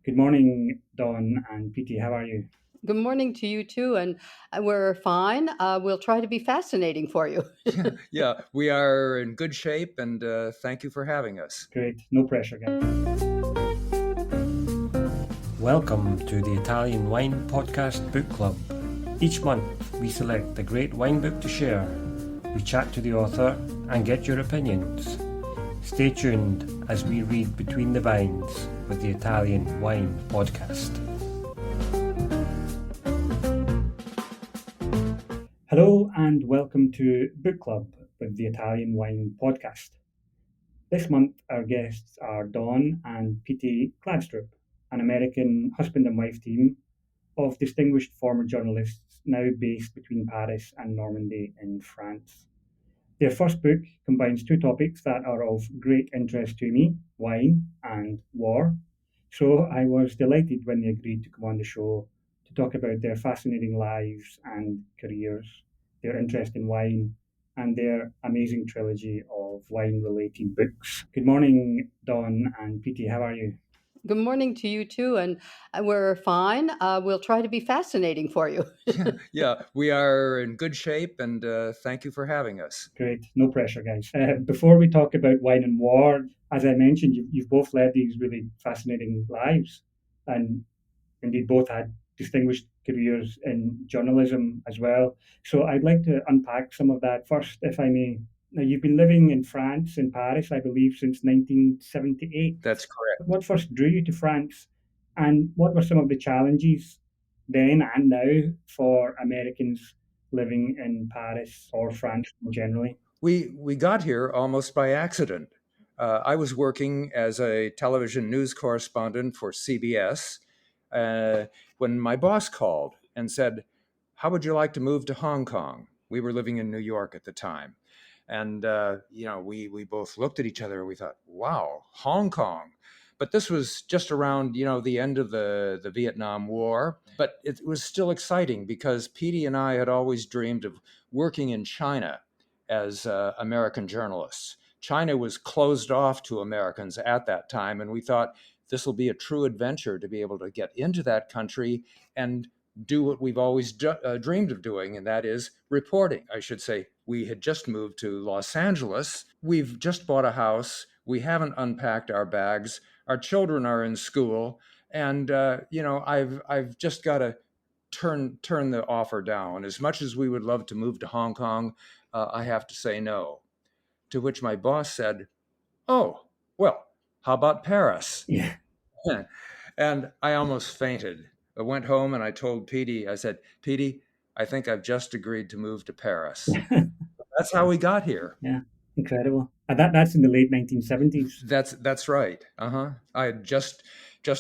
Good morning, Don and Petie. How are you? Good morning to you too, and we're fine. We'll try to be fascinating for you. Yeah, we are in good shape, and thank you for having us. Great. No pressure, guys. Welcome to the Italian Wine Podcast Book Club. Each month we select a great wine book to share. We chat to the author and get your opinions. Stay tuned as we read between the vines with the Italian Wine Podcast. Hello and welcome to Book Club with the Italian Wine Podcast. This month our guests are Don and Petie Kladstrup, an American husband and wife team of distinguished former journalists now based between Paris and Normandy in France. Their first book combines two topics that are of great interest to me, wine and war. So I was delighted when they agreed to come on the show to talk about their fascinating lives and careers, their interest in wine, and their amazing trilogy of wine-related books. Good morning, Don and Petie. How are you? Good morning to you too, and we're fine. We'll try to be fascinating for you. Yeah, we are in good shape, and thank you for having us. Great. No pressure, guys. Before we talk about wine and war, as I mentioned, you've both led these really fascinating lives and indeed both had distinguished careers in journalism as well. So I'd like to unpack some of that first, if I may. Now, you've been living in France, in Paris, I believe, since 1978. That's correct. What first drew you to France, and what were some of the challenges then and now for Americans living in Paris or France more generally? We got here almost by accident. I was working as a television news correspondent for CBS when my boss called and said, "How would you like to move to Hong Kong?" We were living in New York at the time. And, we both looked at each other and we thought, wow, Hong Kong. But this was just around, the end of the Vietnam War. But it was still exciting because Petie and I had always dreamed of working in China as American journalists. China was closed off to Americans at that time, and we thought this will be a true adventure to be able to get into that country and do what we've always dreamed of doing, and that is reporting. I should say, we had just moved to Los Angeles. We've just bought a house. We haven't unpacked our bags. Our children are in school, and I've just got to turn the offer down. As much as we would love to move to Hong Kong, I have to say no. To which my boss said, "Oh, well, how about Paris?" Yeah. And I almost fainted. I went home and I told Petie, I said, "Petie, I think I've just agreed to move to Paris." That's how we got here. Yeah, incredible. And that's in the late 1970s. That's right. I had just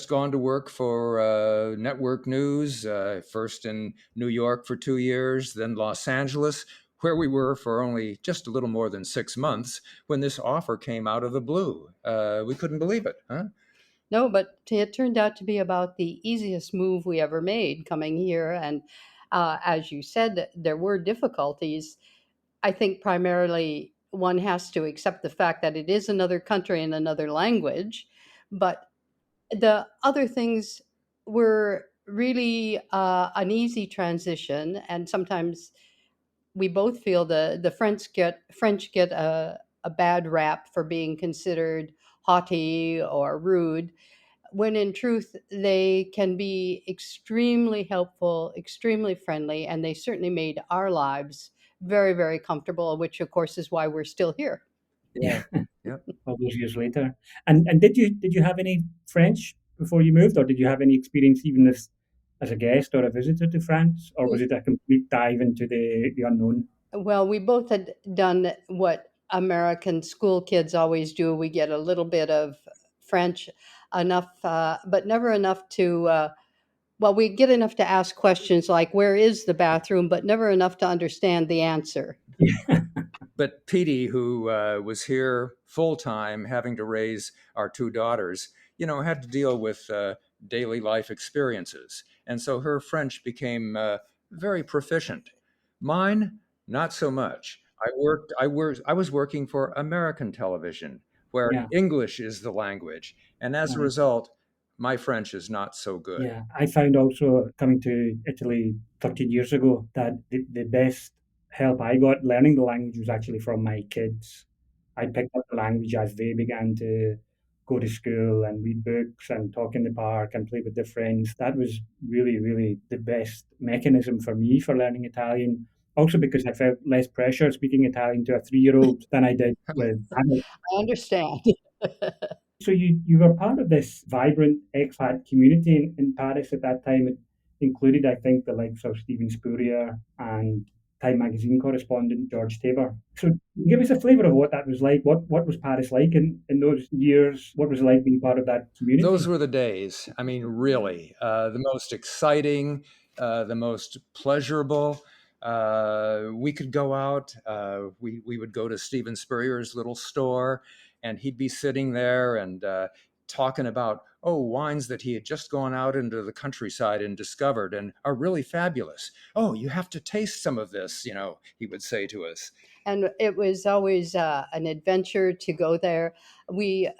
gone to work for network news, first in New York for 2 years, then Los Angeles, where we were for only just a little more than 6 months when this offer came out of the blue. We couldn't believe it, huh? No, but it turned out to be about the easiest move we ever made coming here. And as you said, there were difficulties. I think primarily one has to accept the fact that it is another country and another language, but the other things were really an easy transition, and sometimes we both feel the French get a bad rap for being considered haughty or rude, when in truth they can be extremely helpful, extremely friendly, and they certainly made our lives very, very comfortable, which of course is why we're still here. Yeah. Yeah. All those years later. And did you have any French before you moved, or did you have any experience even as a guest or a visitor to France, or was it a complete dive into the unknown? Well, we both had done what American school kids always do. We get a little bit of French, enough, but never enough to. Well, we get enough to ask questions like, "Where is the bathroom?" but never enough to understand the answer. But Petie, who was here full time, having to raise our two daughters, had to deal with daily life experiences. And so her French became very proficient. Mine, not so much. I was working for American television, where Yeah. English is the language. And as a Right. result, my French is not so good. Yeah, I found also coming to Italy 13 years ago that the best help I got learning the language was actually from my kids. I picked up the language as they began to go to school and read books and talk in the park and play with their friends. That was really, really the best mechanism for me for learning Italian. Also because I felt less pressure speaking Italian to a 3-year-old than I did with adults. I understand. So you were part of this vibrant expat community in Paris at that time. It included, I think, the likes of Stephen Spurrier and Time magazine correspondent George Tabor. So give us a flavour of what that was like. What was Paris like in those years? What was it like being part of that community? Those were the days. I mean, really, the most exciting, the most pleasurable. We could go out. We would go to Stephen Spurrier's little store, and he'd be sitting there and talking about wines that he had just gone out into the countryside and discovered and are really fabulous. Oh, you have to taste some of this, he would say to us. And it was always an adventure to go there. We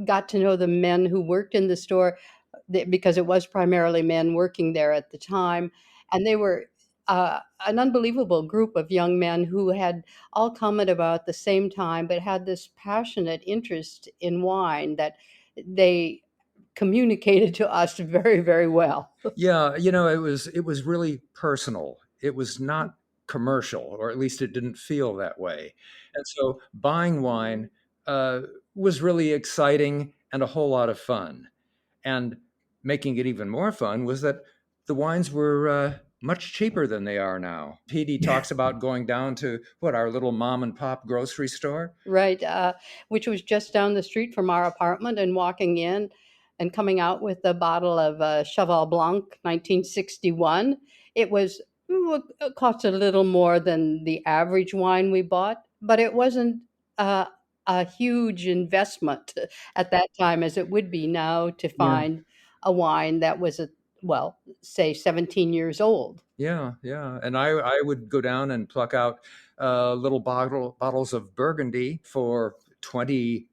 got to know the men who worked in the store because it was primarily men working there at the time. And they were an unbelievable group of young men who had all come at about the same time, but had this passionate interest in wine that they communicated to us very, very well. Yeah, it was really personal. It was not commercial, or at least it didn't feel that way. And so buying wine was really exciting and a whole lot of fun. And making it even more fun was that the wines were much cheaper than they are now. Petie talks about going down to our little mom and pop grocery store. Right, which was just down the street from our apartment, and walking in and coming out with a bottle of Cheval Blanc 1961. It cost a little more than the average wine we bought, but it wasn't a huge investment at that time as it would be now to find a wine that was say 17 years old. Yeah. And I would go down and pluck out little bottles of Burgundy for 20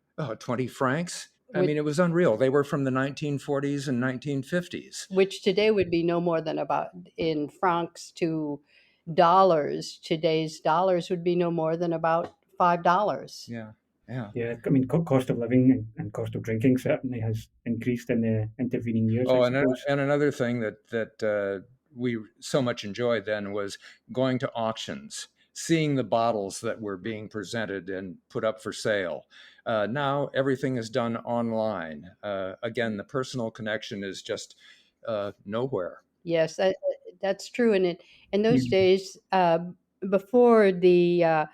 francs. I mean, it was unreal. They were from the 1940s and 1950s. Which today would be no more than about, in francs to dollars, today's dollars would be no more than about $5. Yeah. I mean, cost of living and cost of drinking certainly has increased in the intervening years. And another thing that we so much enjoyed then was going to auctions, seeing the bottles that were being presented and put up for sale. Now everything is done online. Again, the personal connection is just nowhere. Yes, that's true. And in those days, before the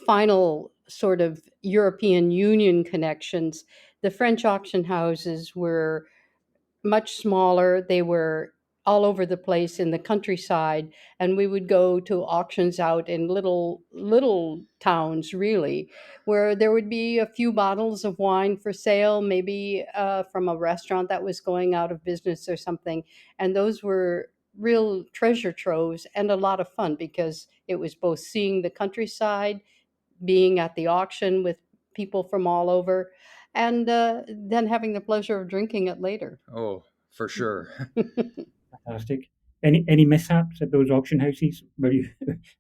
final sort of European Union connections, the French auction houses were much smaller. They were all over the place in the countryside, and we would go to auctions out in little towns, really, where there would be a few bottles of wine for sale, maybe from a restaurant that was going out of business or something. And those were real treasure troves and a lot of fun, because it was both seeing the countryside, being at the auction with people from all over, and then having the pleasure of drinking it later. Oh, for sure. Fantastic. Any mishaps at those auction houses where you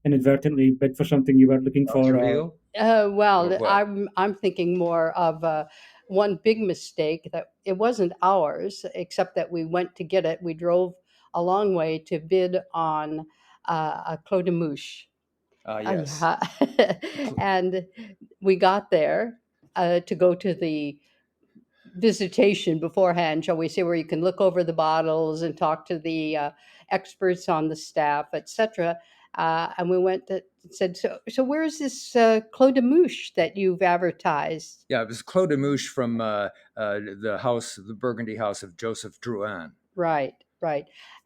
inadvertently bid for something you were looking for? I'm thinking more of one big mistake, that it wasn't ours, except that we went to get it. We drove a long way to bid on a Clos de Mouche. Yes. And we got there to go to the visitation beforehand, shall we say, where you can look over the bottles and talk to the experts on the staff, etc. And we went and said, so where's this Clos de Mouche that you've advertised? Yeah, it was Clos de Mouche from the Burgundy house of Joseph Drouin. Right.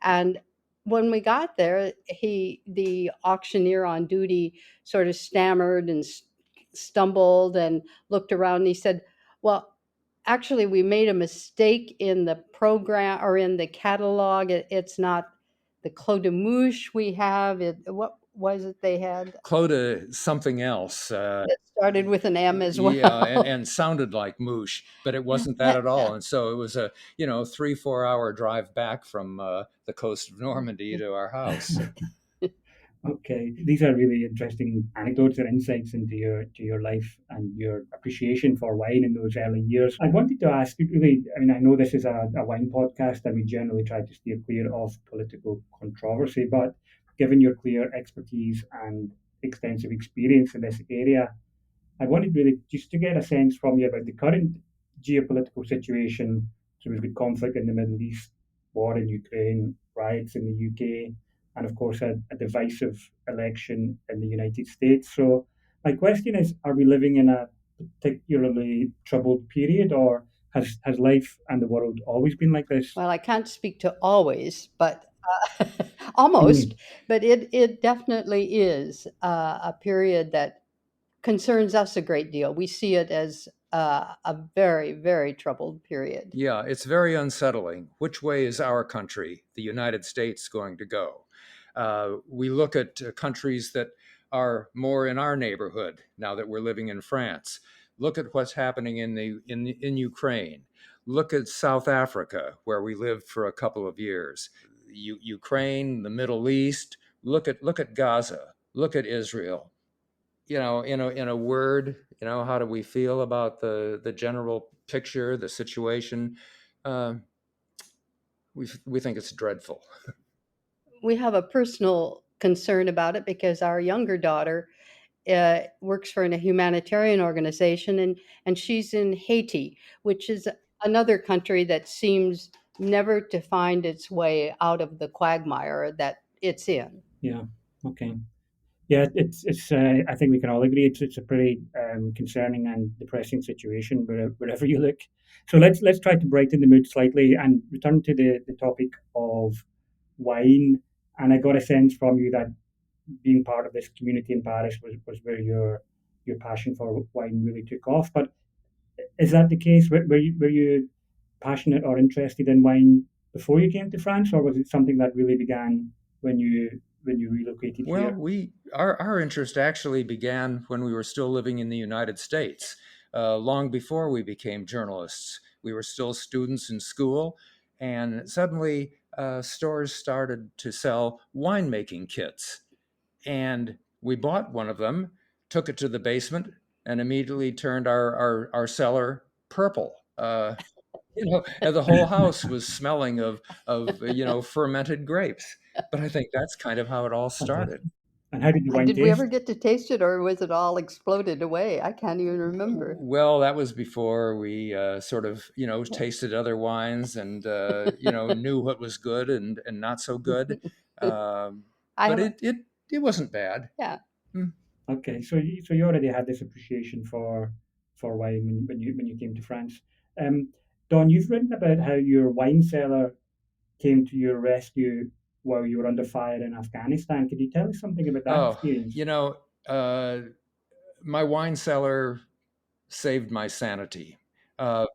And when we got there, the auctioneer on duty sort of stammered and stumbled and looked around, and he said, well, actually, we made a mistake in the program or in the catalog. It's not the Clos de Mouche we have. was it they had? Clodagh something else. It started with an M as well. Yeah, and sounded like moosh, but it wasn't that at all. And so it was a 3-4 hour drive back from the coast of Normandy to our house. Okay, these are really interesting anecdotes and insights into your life and your appreciation for wine in those early years. I wanted to ask you, really, I mean, I know this is a wine podcast and we generally try to steer clear of political controversy, but given your clear expertise and extensive experience in this area, I wanted really just to get a sense from you about the current geopolitical situation. So we've got conflict in the Middle East, war in Ukraine, riots in the UK, and of course a divisive election in the United States. So my question is, are we living in a particularly troubled period, or has life and the world always been like this? Well, I can't speak to always, but almost. But it definitely is a period that concerns us a great deal. We see it as a very, very troubled period. Yeah, it's very unsettling. Which way is our country, the United States, going to go? We look at countries that are more in our neighborhood now that we're living in France. Look at what's happening in Ukraine. Look at South Africa, where we lived for a couple of years. Ukraine, the Middle East. Look at Gaza. Look at Israel. In a word, how do we feel about the general picture, the situation? We think it's dreadful. We have a personal concern about it because our younger daughter works for a humanitarian organization, and she's in Haiti, which is another country that seems never to find its way out of the quagmire that it's in. Yeah. Okay. Yeah, it's. I think we can all agree it's a pretty concerning and depressing situation wherever you look. So let's try to brighten the mood slightly and return to the topic of wine. And I got a sense from you that being part of this community in Paris was where your passion for wine really took off. But is that the case? Were you passionate or interested in wine before you came to France, or was it something that really began when you relocated Well, here? our interest actually began when we were still living in the United States, long before we became journalists. We were still students in school, and suddenly stores started to sell winemaking kits. And we bought one of them, took it to the basement, and immediately turned our cellar purple. And the whole house was smelling of fermented grapes. But I think that's kind of how it all Okay. started. And how did the wine Did we ever taste? get to taste it, or was it all exploded away? I can't even remember. Well, that was before we sort of tasted other wines and knew what was good and not so good. Um, I but have, it wasn't bad. yeah. Mm. Okay, so you already had this appreciation for wine when you came to France. Um, Don, you've written about how your wine cellar came to your rescue while you were under fire in Afghanistan. Could you tell us something about that Oh, experience? uh, my wine cellar saved my sanity. Uh,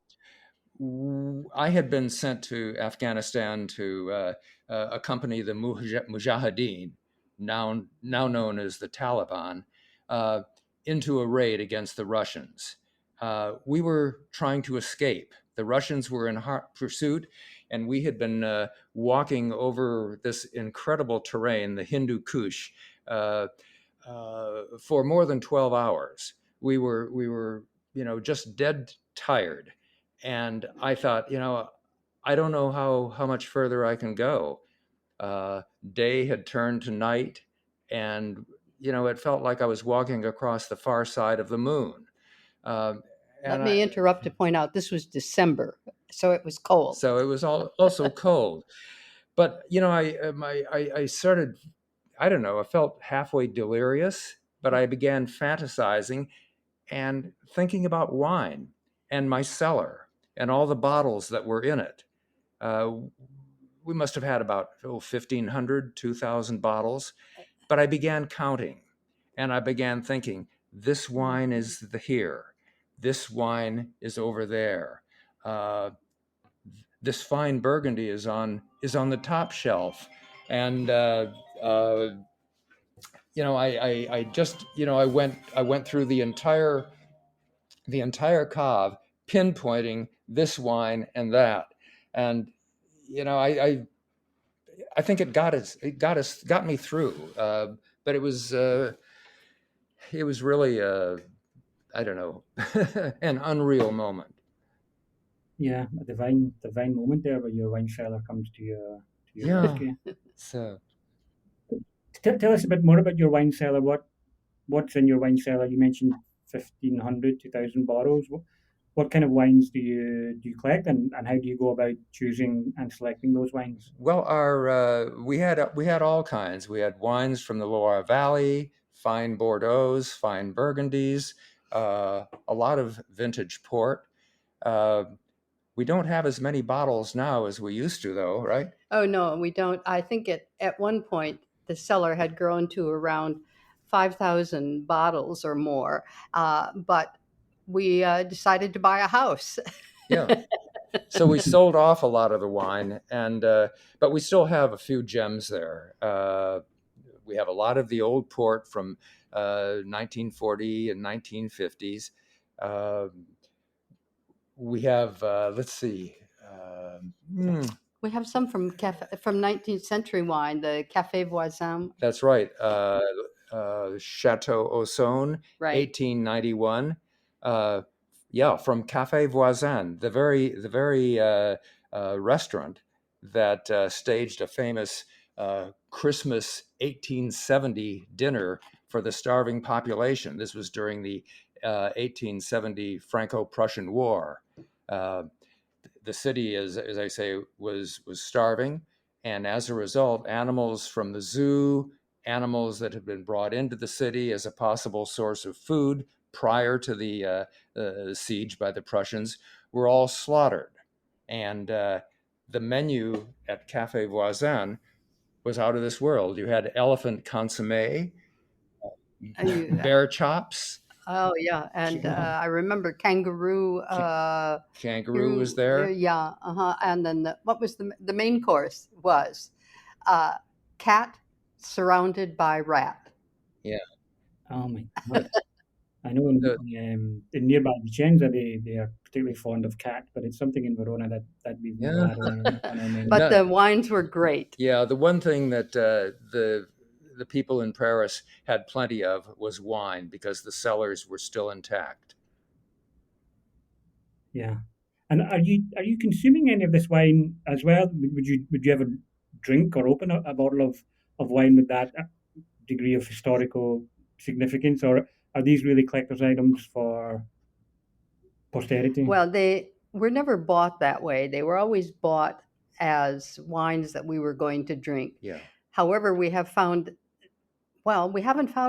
I had been sent to Afghanistan to accompany the Mujahideen, now known as the Taliban, uh, into a raid against the Russians. We were trying to escape. The Russians were in hot pursuit, and we had been walking over this incredible terrain, the Hindu Kush, uh, for more than 12 hours. We were just dead tired, and I thought, I don't know how much further I can go. Day had turned to night, and it felt like I was walking across the far side of the moon. Um, Let and I, me interrupt to point out this was December, so it was cold. so it was also cold. But I started, I don't know, I felt halfway delirious, but I began fantasizing and thinking about wine and my cellar and all the bottles that were in it. Uh, we must have had about 1,500, 2,000 bottles, but I began counting and I began thinking, this wine is here, this wine is over there. This fine Burgundy is on the top shelf, and I just, I went through the entire cave, pinpointing this wine and that, and I think it got me through. But it was really I don't know, an unreal moment. Yeah, a divine moment there where your wine cellar comes to your Yeah. rescue. So Tell us a bit more about your wine cellar. What's in your wine cellar? You mentioned 1,500, 2,000 bottles. What kind of wines do you collect, and how do you go about choosing and selecting those wines? well, our we had all kinds. We had wines from the Loire Valley, fine Bordeaux's, fine Burgundies, a lot of vintage port. Uh, we don't have as many bottles now as we used to, though, right? Oh, no, we don't. I think at one point the cellar had grown to around 5,000 bottles or more, but we decided to buy a house. Yeah. So we sold off a lot of the wine, and but we still have a few gems there. We have a lot of the old port from 1940 and 1950s. Uh, we have, let's see. We have some from 19th century wine, the Café Voisin. That's right. Chateau Ausone, Right. 1891. Yeah, from Café Voisin, the very restaurant that staged a famous Christmas 1870 dinner for the starving population. This was during the 1870 Franco-Prussian War. The city, as I say, was starving, and as a result, animals from the zoo, animals that had been brought into the city as a possible source of food prior to the siege by the Prussians, were all slaughtered. And the menu at Café Voisin was out of this world. You had elephant consommé, bear chops. Oh yeah, and I remember kangaroo. Kangaroo was there. Yeah, and then what was the main course was cat surrounded by rat. Yeah. Oh my God. I know in nearby Vicenza they are particularly fond of cat, but it's something in Verona that we've never had on our menu. But the wines were great. Yeah, the one thing that the people in Paris had plenty of was wine, because the cellars were still intact. Yeah. And are you consuming any of this wine as well? Would you ever drink or open a bottle of wine with that degree of historical significance, or are these really collector's items for posterity? Well, they were never bought that way. They were always bought as wines that we were going to drink. Yeah. However, we haven't found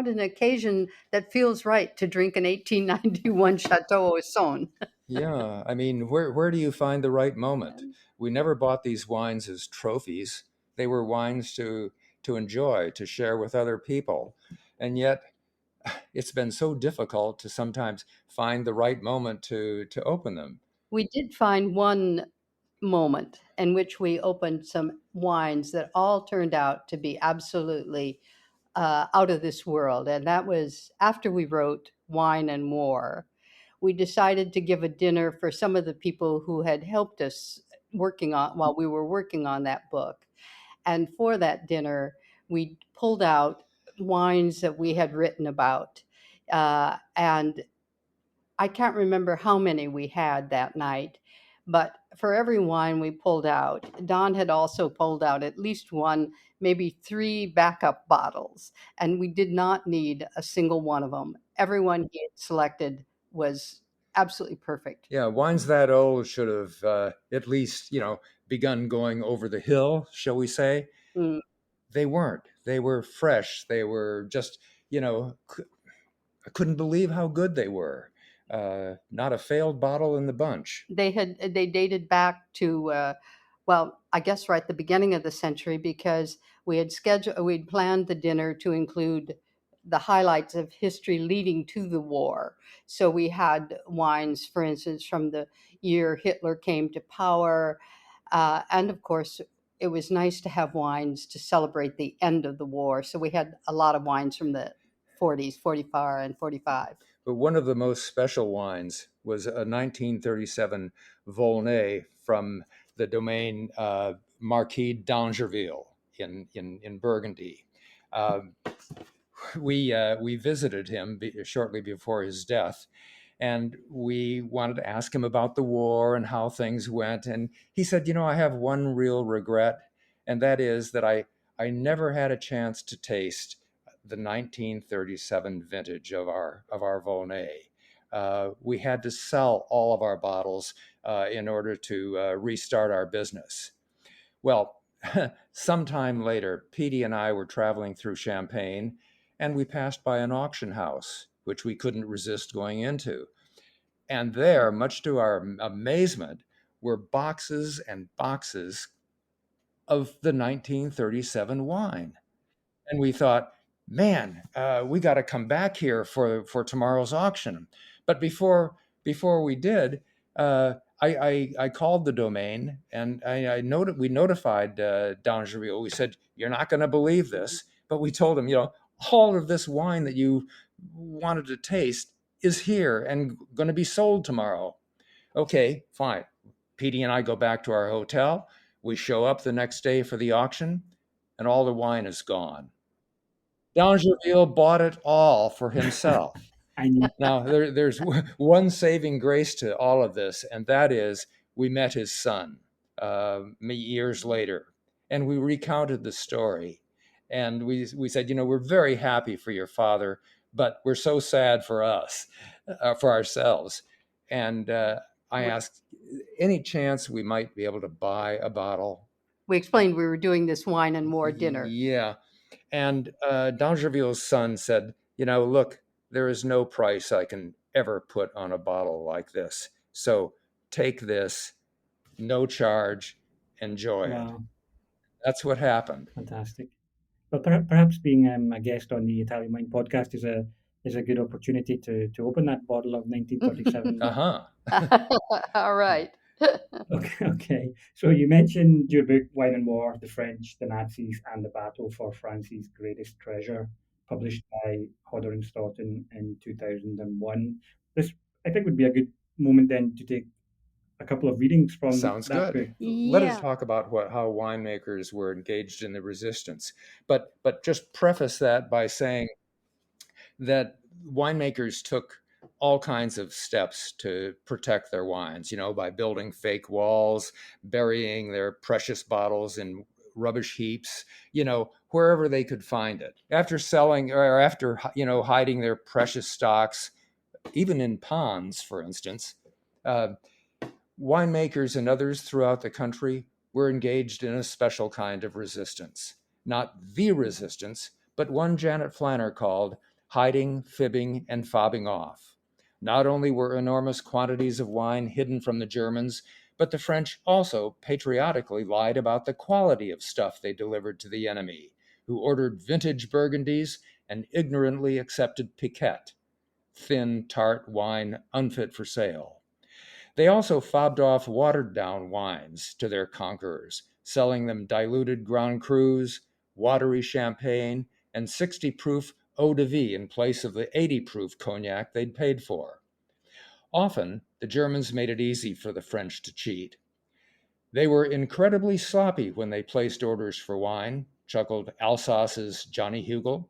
an occasion that feels right to drink an 1891 Chateau Ausone. Yeah, I mean, where do you find the right moment? We never bought these wines as trophies. They were wines to enjoy, to share with other people. And yet it's been so difficult to sometimes find the right moment to open them. We did find one moment in which we opened some wines that all turned out to be absolutely out of this world. And that was after we wrote Wine and War. We decided to give a dinner for some of the people who had helped us while we were working on that book. And for that dinner, we pulled out wines that we had written about. And I can't remember how many we had that night, but for every wine we pulled out, Don had also pulled out at least one, maybe three backup bottles, and we did not need a single one of them. Everyone he had selected was absolutely perfect. Yeah, wines that old should have at least, begun going over the hill, shall we say. Mm. They weren't. They were fresh. They were just, I couldn't believe how good they were. Not a failed bottle in the bunch. They dated back to, I guess right at the beginning of the century, because we'd planned the dinner to include the highlights of history leading to the war. So we had wines, for instance, from the year Hitler came to power. And of course, it was nice to have wines to celebrate the end of the war. So we had a lot of wines from the 40s, 44 and 45. But one of the most special wines was a 1937 Volnay from the domain Marquis d'Angerville in Burgundy. We visited him shortly before his death, and we wanted to ask him about the war and how things went. And he said, I have one real regret, and that is that I never had a chance to taste the 1937 vintage of our Volnay. We had to sell all of our bottles in order to restart our business. Well, sometime later, Petie and I were traveling through Champagne, and we passed by an auction house, which we couldn't resist going into. And there, much to our amazement, were boxes and boxes of the 1937 wine. And we thought, man, we got to come back here for tomorrow's auction. But before we did, I called the domain, and we notified d'Angerville. We said, you're not going to believe this, but we told him, all of this wine that you wanted to taste is here and going to be sold tomorrow. Okay, fine. Petie and I go back to our hotel. We show up the next day for the auction, and all the wine is gone. d'Angerville bought it all for himself. I knew. Now, there's one saving grace to all of this, and that is we met his son years later, and we recounted the story. And we said, we're very happy for your father, but we're so sad for us, for ourselves. And I asked, any chance we might be able to buy a bottle? We explained we were doing this wine and more dinner. Yeah. And d'Angerville's son said, look, there is no price I can ever put on a bottle like this. So take this, no charge, enjoy it. That's what happened. Fantastic. But perhaps being a guest on the Italian Wine podcast is a good opportunity to open that bottle of 1937. All right. Okay. So you mentioned your book, Wine and War, the French, the Nazis, and the Battle for France's Greatest Treasure, published by Hodder and Stoughton in 2001. This, I think, would be a good moment then to take a couple of readings from Sounds that good. book. Let us talk about how winemakers were engaged in the resistance. But just preface that by saying that winemakers took all kinds of steps to protect their wines, by building fake walls, burying their precious bottles in rubbish heaps, wherever they could find it. After selling or after, hiding their precious stocks, even in ponds, for instance, winemakers and others throughout the country were engaged in a special kind of resistance. Not the resistance, but one Janet Flanner called hiding, fibbing, and fobbing off. Not only were enormous quantities of wine hidden from the Germans, but the French also patriotically lied about the quality of stuff they delivered to the enemy, who ordered vintage Burgundies and ignorantly accepted Piquette, thin, tart wine unfit for sale. They also fobbed off watered-down wines to their conquerors, selling them diluted Grand Crus, watery champagne, and 60-proof eau de vie in place of the 80-proof cognac they'd paid for. Often, the Germans made it easy for the French to cheat. They were incredibly sloppy when they placed orders for wine, chuckled Alsace's Johnny Hugel.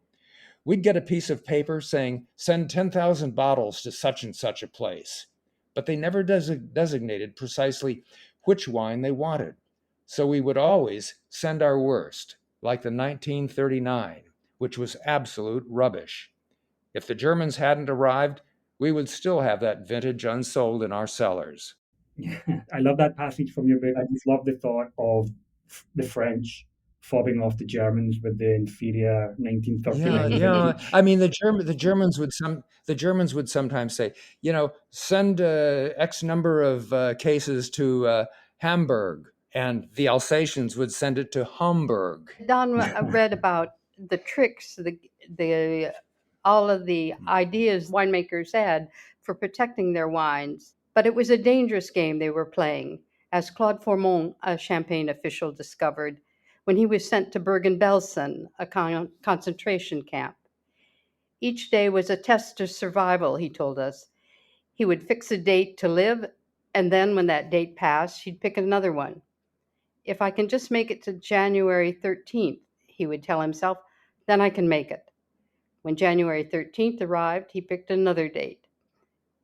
We'd get a piece of paper saying, send 10,000 bottles to such and such a place. But they never designated precisely which wine they wanted. So we would always send our worst, like the 1939, which was absolute rubbish. If the Germans hadn't arrived, we would still have that vintage unsold in our cellars. I love that passage from your book. I just love the thought of the French fobbing off the Germans with the inferior 1939. Yeah. I mean, the Germans would sometimes say, send X number of cases to Hamburg, and the Alsatians would send it to Hamburg. Don read about the tricks, the all of the ideas winemakers had for protecting their wines, but it was a dangerous game they were playing, as Claude Formont, a Champagne official, discovered when he was sent to Bergen-Belsen, a concentration camp. Each day was a test of survival, he told us. He would fix a date to live, and then when that date passed, he'd pick another one. If I can just make it to January 13th, he would tell himself, then I can make it. When January 13th arrived, he picked another date.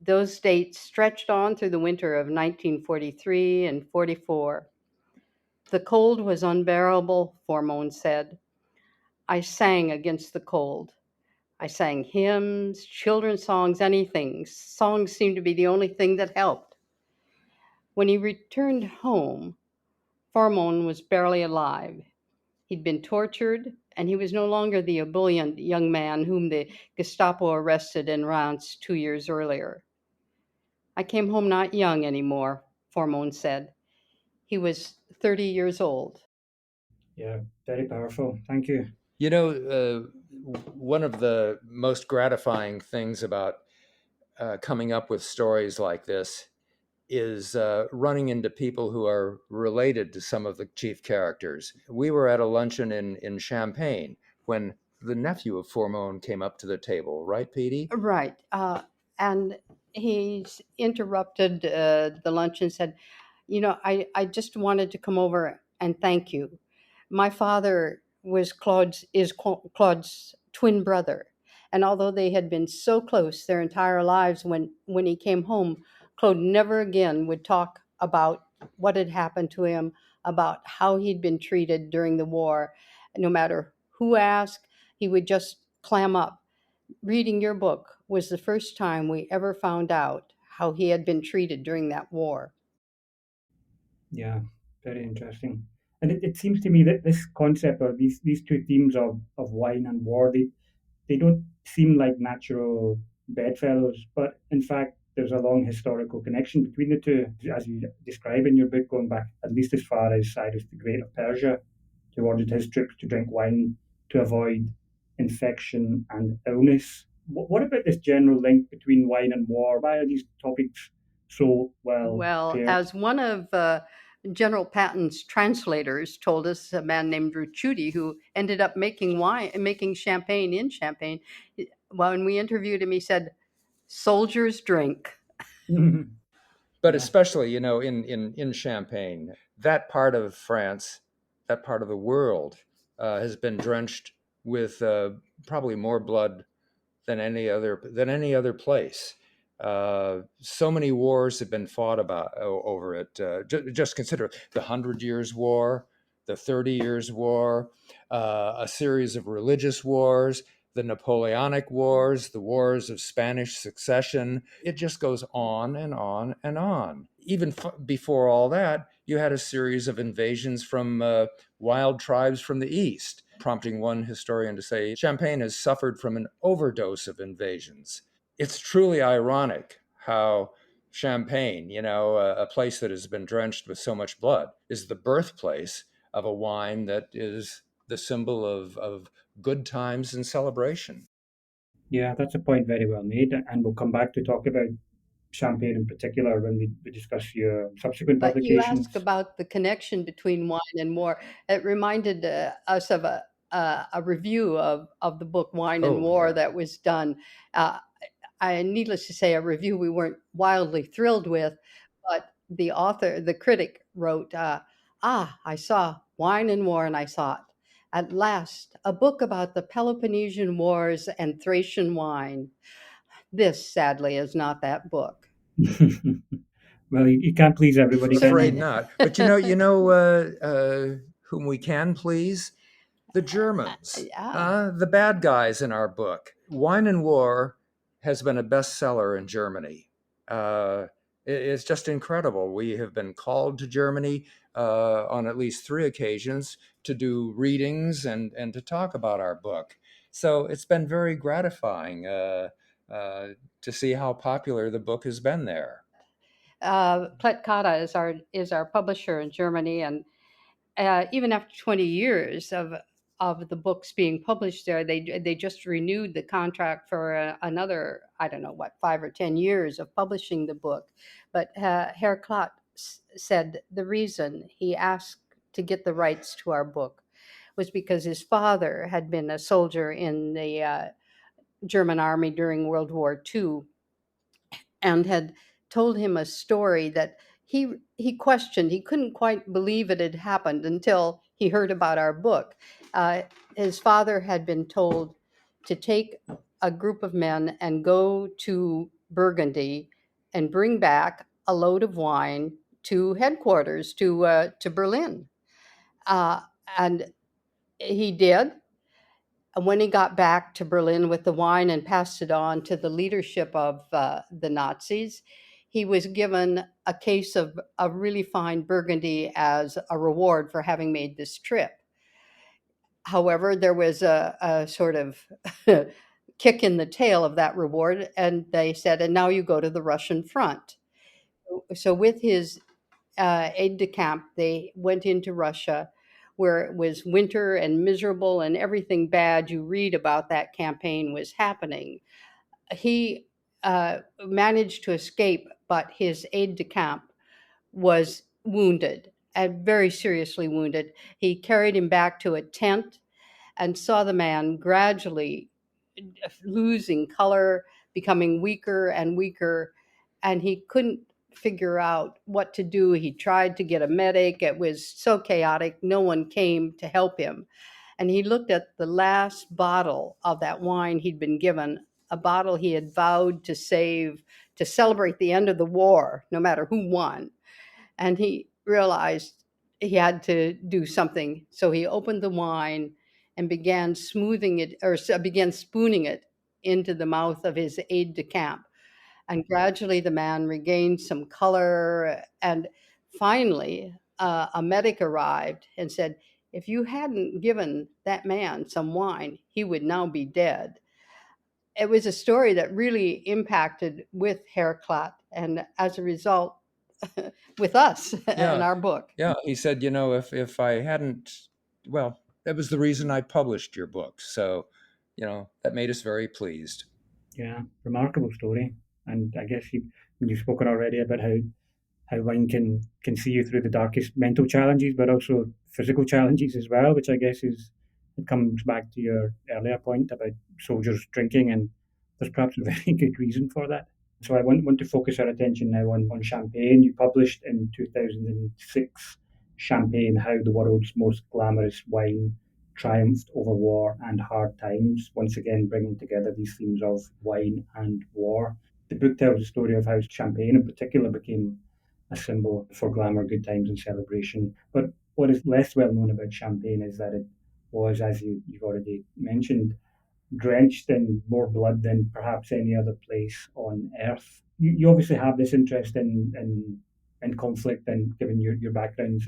Those dates stretched on through the winter of 1943 and 44. The cold was unbearable, Formont said. I sang against the cold. I sang hymns, children's songs, anything. Songs seemed to be the only thing that helped. When he returned home, Formont was barely alive. He'd been tortured, and he was no longer the ebullient young man whom the Gestapo arrested in Reims 2 years earlier. I came home not young anymore, Formont said. He was 30 years old. Yeah, very powerful. Thank you. You know, one of the most gratifying things about coming up with stories like this is running into people who are related to some of the chief characters. We were at a luncheon in Champagne when the nephew of Formont came up to the table, right, Petie? Right. And he interrupted the lunch and said, I just wanted to come over and thank you. My father is Claude's twin brother. And although they had been so close their entire lives, when he came home, Claude never again would talk about what had happened to him, about how he'd been treated during the war. No matter who asked, he would just clam up. Reading your book was the first time we ever found out how he had been treated during that war. Yeah, very interesting. And it seems to me that this concept or these two themes of wine and war, they don't seem like natural bedfellows, but in fact, there's a long historical connection between the two, as you describe in your book, going back at least as far as Cyrus the Great of Persia, who ordered his troops to drink wine to avoid infection and illness. What about this general link between wine and war? Why are these topics so well paired? As one of General Patton's translators told us, a man named Ruchuti, who ended up making champagne in Champagne. When we interviewed him, he said, "Soldiers drink." But especially, in Champagne, that part of France, that part of the world, has been drenched with probably more blood than any other place. So many wars have been fought over it. Just consider the 100 Years' War, the 30 Years' War, a series of religious wars, the Napoleonic Wars, the Wars of Spanish Succession. It just goes on and on and on. Even before all that, you had a series of invasions from wild tribes from the east, prompting one historian to say, Champagne has suffered from an overdose of invasions. It's truly ironic how Champagne, a place that has been drenched with so much blood, is the birthplace of a wine that is the symbol of good times and celebration. Yeah, that's a point very well made, and we'll come back to talk about Champagne in particular when we discuss your subsequent But you publications. asked about the connection between wine and war. It reminded us of a review of the book Wine and War that was done. Needless to say, a review we weren't wildly thrilled with, but the critic wrote, I saw Wine and War and I saw it. At last, a book about the Peloponnesian Wars and Thracian wine. This, sadly, is not that book. Well, you can't please everybody. Afraid not. But whom we can please? The Germans, the bad guys in our book. Wine and War has been a bestseller in Germany. It's just incredible. We have been called to Germany on at least 3 occasions to do readings and to talk about our book. So it's been very gratifying to see how popular the book has been there. Pletkata is our publisher in Germany, and even after 20 years of the books being published there, they just renewed the contract for another, I don't know what, 5 or 10 years of publishing the book. But Herr Klott said the reason he asked to get the rights to our book was because his father had been a soldier in the German army during World War II and had told him a story that he questioned. He couldn't quite believe it had happened until he heard about our book. Uh, his father had been told to take a group of men and go to Burgundy and bring back a load of wine to headquarters to Berlin, uh, and he did. And when he got back to Berlin with the wine and passed it on to the leadership of the Nazis, he was given a case of a really fine Burgundy as a reward for having made this trip. However, there was a sort of kick in the tail of that reward, and they said, and now you go to the Russian front. So, with his aide de camp, they went into Russia, where it was winter and miserable, and everything bad you read about that campaign was happening. He managed to escape, but his aide de camp was wounded and very seriously wounded. He carried him back to a tent and saw the man gradually losing color, becoming weaker and weaker, and he couldn't figure out what to do. He tried to get a medic. It was so chaotic. No one came to help him. And he looked at the last bottle of that wine he'd been given, a bottle he had vowed to save to celebrate the end of the war, no matter who won. And he realized he had to do something. So he opened the wine and began smoothing it, or began spooning it into the mouth of his aide de camp. And gradually the man regained some color. And finally, a medic arrived and said, if you hadn't given that man some wine, he would now be dead. It was a story that really impacted with Herclat, and as a result, with us and our book. Yeah, he said, if I hadn't, well, that was the reason I published your book. So, that made us very pleased. Yeah, remarkable story. And I guess you've spoken already about how wine can see you through the darkest mental challenges, but also physical challenges as well, which I guess it comes back to your earlier point about soldiers drinking, and there's perhaps a very good reason for that. So I want to focus our attention now on Champagne. You published in 2006 Champagne, How the World's Most Glamorous Wine Triumphed Over War and Hard Times, once again bringing together these themes of wine and war. The book tells the story of how Champagne in particular became a symbol for glamour, good times, and celebration. But what is less well known about Champagne is that it was, as you've already mentioned, drenched in more blood than perhaps any other place on earth. You obviously have this interest in conflict, and given your background,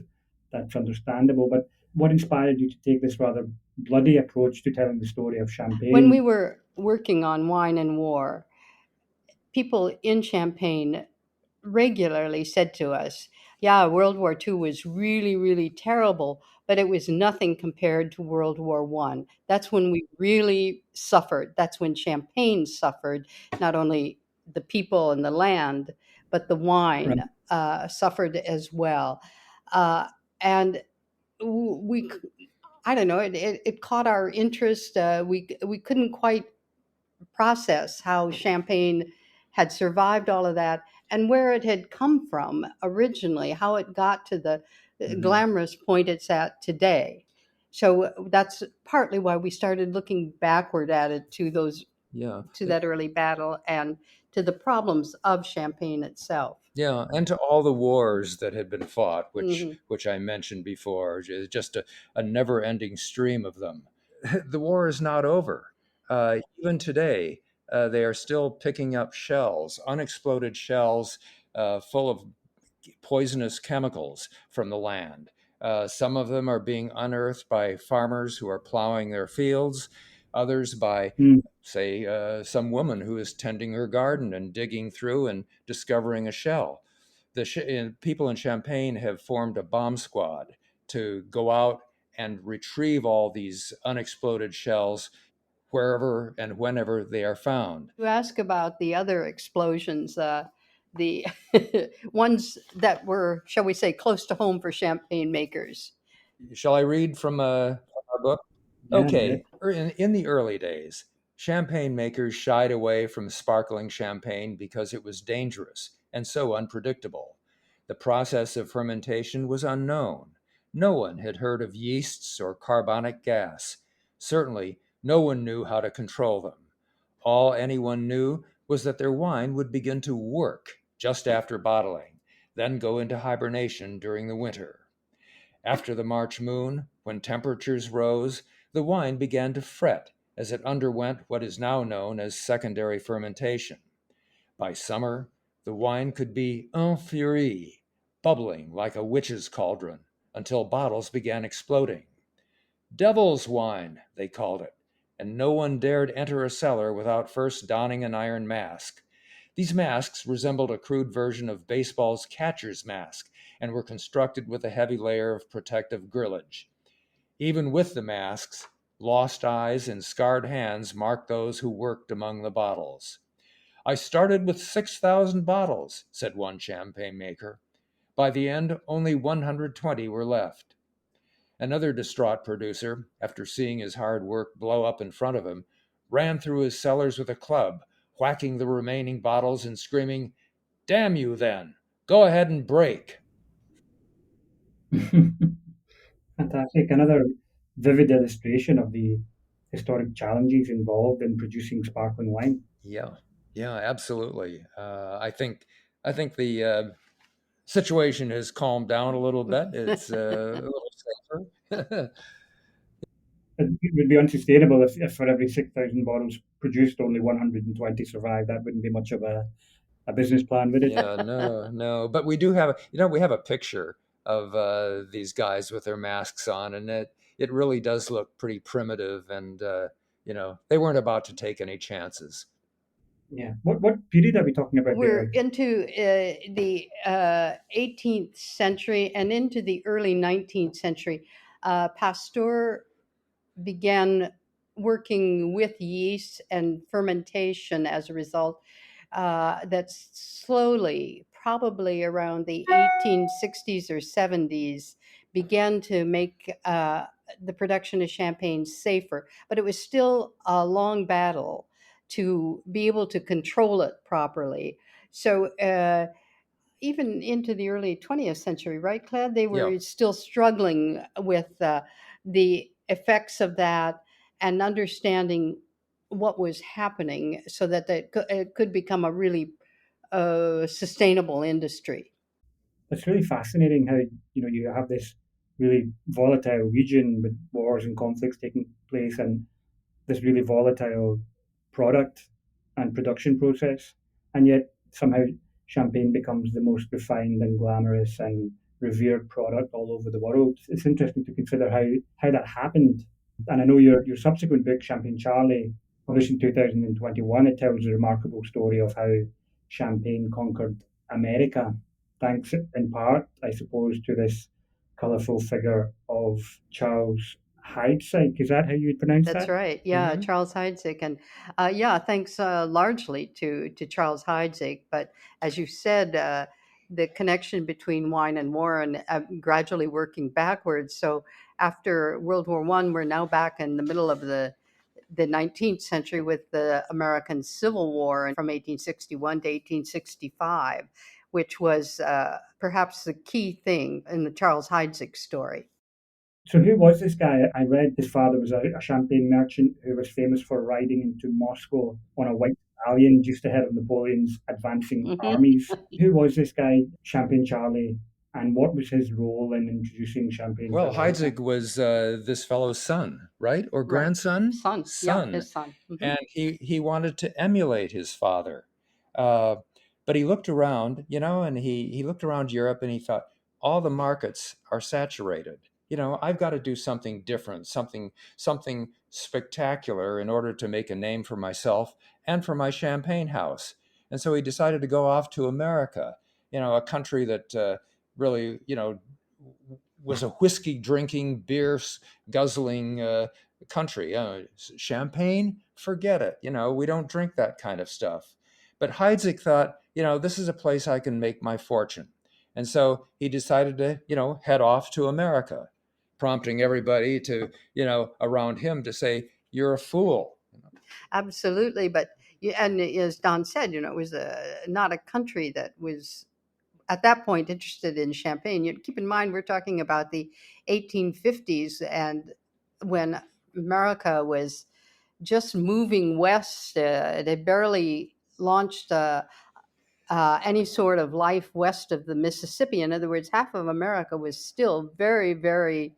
that's understandable. But what inspired you to take this rather bloody approach to telling the story of Champagne? When we were working on Wine and War, people in Champagne regularly said to us, yeah, World War II was really, really terrible, but it was nothing compared to World War I. That's when we really suffered. That's when Champagne suffered, not only the people and the land, but the wine suffered as well. And we, I don't know, it caught our interest. We couldn't quite process how Champagne had survived all of that and where it had come from originally, how it got to the glamorous point it's at today. So that's partly why we started looking backward at it to that early battle and to the problems of Champagne itself. Yeah, and to all the wars that had been fought, which I mentioned before, just a never-ending stream of them. The war is not over. Even today, they are still picking up shells, unexploded shells full of poisonous chemicals from the land. Some of them are being unearthed by farmers who are plowing their fields, others by, say, some woman who is tending her garden and digging through and discovering a shell. People in Champagne have formed a bomb squad to go out and retrieve all these unexploded shells wherever and whenever they are found. You ask about the other explosions. the ones that were, shall we say, close to home for champagne makers. Shall I read from our book? Yeah, do it. Okay. In the early days, champagne makers shied away from sparkling champagne because it was dangerous and so unpredictable. The process of fermentation was unknown. No one had heard of yeasts or carbonic gas. Certainly, no one knew how to control them. All anyone knew was that their wine would begin to work just after bottling, then go into hibernation during the winter. After the March moon, when temperatures rose, the wine began to fret as it underwent what is now known as secondary fermentation. By summer, the wine could be en furie, bubbling like a witch's cauldron, until bottles began exploding. Devil's wine, they called it, and no one dared enter a cellar without first donning an iron mask. These masks resembled a crude version of baseball's catcher's mask and were constructed with a heavy layer of protective grillage. Even with the masks, lost eyes and scarred hands marked those who worked among the bottles. I started with 6,000 bottles, said one champagne maker. By the end, only 120 were left. Another distraught producer, after seeing his hard work blow up in front of him, ran through his cellars with a club, whacking the remaining bottles and screaming, "Damn you then! Go ahead and break." Fantastic. Another vivid illustration of the historic challenges involved in producing sparkling wine. Yeah, yeah, absolutely. I think the situation has calmed down a little bit. It's a little safer. It would be unsustainable if for every 6,000 bottles produced, only 120 survived. That wouldn't be much of a business plan, would it? Yeah, no, no. But we do have, we have a picture of these guys with their masks on, and it really does look pretty primitive, and they weren't about to take any chances. Yeah. What period are we talking about We're there? into the 18th century and into the early 19th century. Pasteur began working with yeast and fermentation as a result. That's slowly, probably around the 1860s or 70s, began to make the production of champagne safer. But it was still a long battle to be able to control it properly. So even into the early 20th century, right, Claire? They Yeah. were still struggling with the effects of that and understanding what was happening so that it could become a really sustainable industry. It's really fascinating how you have this really volatile region with wars and conflicts taking place, and this really volatile product and production process, and yet somehow champagne becomes the most refined and glamorous and revered product all over the world. It's interesting to consider how that happened. And I know your subsequent book, Champagne Charlie, published in 2021, it tells a remarkable story of how champagne conquered America, thanks in part, I suppose, to this colourful figure of Charles Heidsieck. Is that how you pronounce That's that? right. Yeah, Hmm. Charles Heidsieck, and yeah, thanks largely to Charles Heidsieck. But as you said, the connection between wine and war, and gradually working backwards. So after World War One, we're now back in the middle of the 19th century with the American Civil War, and from 1861 to 1865, which was perhaps the key thing in the Charles Heidsieck story. So who was this guy? I read his father was a champagne merchant who was famous for riding into Moscow on a white stallion just ahead of Napoleon's advancing Mhm. armies. Who was this guy, Champagne Charlie, and what was his role in introducing champagne to Well, America? Heidsieck was this fellow's son, right? Or Right. grandson? Son. Yeah, Son. his son. And he wanted to emulate his father. Uh, but he looked around, and he looked around Europe and he thought, all the markets are saturated. I've got to do something different, something spectacular in order to make a name for myself and for my champagne house. And so he decided to go off to America, a country that really, was a whiskey drinking, beer guzzling country. Champagne, forget it. We don't drink that kind of stuff. But Heidsieck thought, this is a place I can make my fortune. And so he decided to, head off to America, prompting everybody to, around him to say, "You're a fool." Absolutely. But, and as Don said, it was not a country that was at that point interested in champagne. Keep in mind, we're talking about the 1850s, and when America was just moving west. They barely launched any sort of life west of the Mississippi. In other words, half of America was still very, very